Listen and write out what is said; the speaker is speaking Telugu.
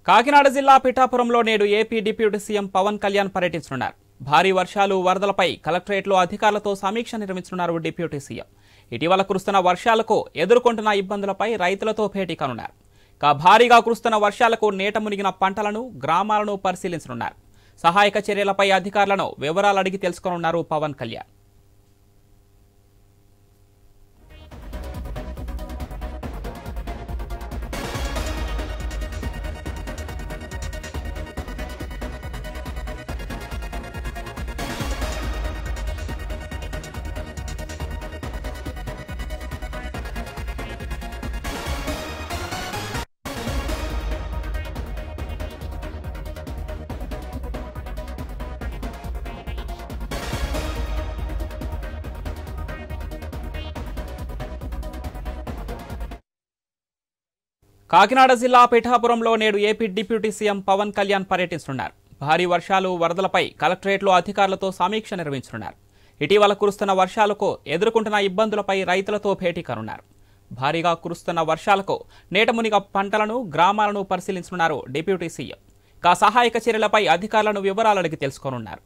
కాకినాడ జిల్లా పిఠాపురంలో నేడు AP deputy CM Pawan Kalyan పర్యటించనున్నారు. భారీ వర్షాలు వరదలపై కలెక్టరేట్లో అధికారులతో సమీక్ష నిర్వహించనున్నారు డిప్యూటీ సీఎం. ఇటీవల కురుస్తున్న వర్షాలకు ఎదుర్కొంటున్న ఇబ్బందులపై రైతులతో భేటీ కానున్నారు. భారీగా కురుస్తున్న వర్షాలకు నీట మునిగిన పంటలను, గ్రామాలను పరిశీలించనున్నారు. సహాయక చర్యలపై అధికారులను వివరాలు అడిగి తెలుసుకోనున్నారు పవన్ కళ్యాణ్. కాకినాడ జిల్లా పిఠాపురంలో నేడు AP deputy CM Pawan Kalyan పర్యటించనున్నారు. భారీ వర్షాలు వరదలపై కలెక్టరేట్లో అధికారులతో సమీక్ష నిర్వహించనున్నారు. ఇటీవల కురుస్తున్న వర్షాలకు ఎదుర్కొంటున్న ఇబ్బందులపై రైతులతో భేటీ కానున్నారు. భారీగా కురుస్తున్న వర్షాలకు నీట మునిగిన పంటలను, గ్రామాలను పరిశీలించనున్నారు డిప్యూటీ సీఎం. సహాయక చర్యలపై అధికారులను వివరాలు అడిగి తెలుసుకోనున్నారు.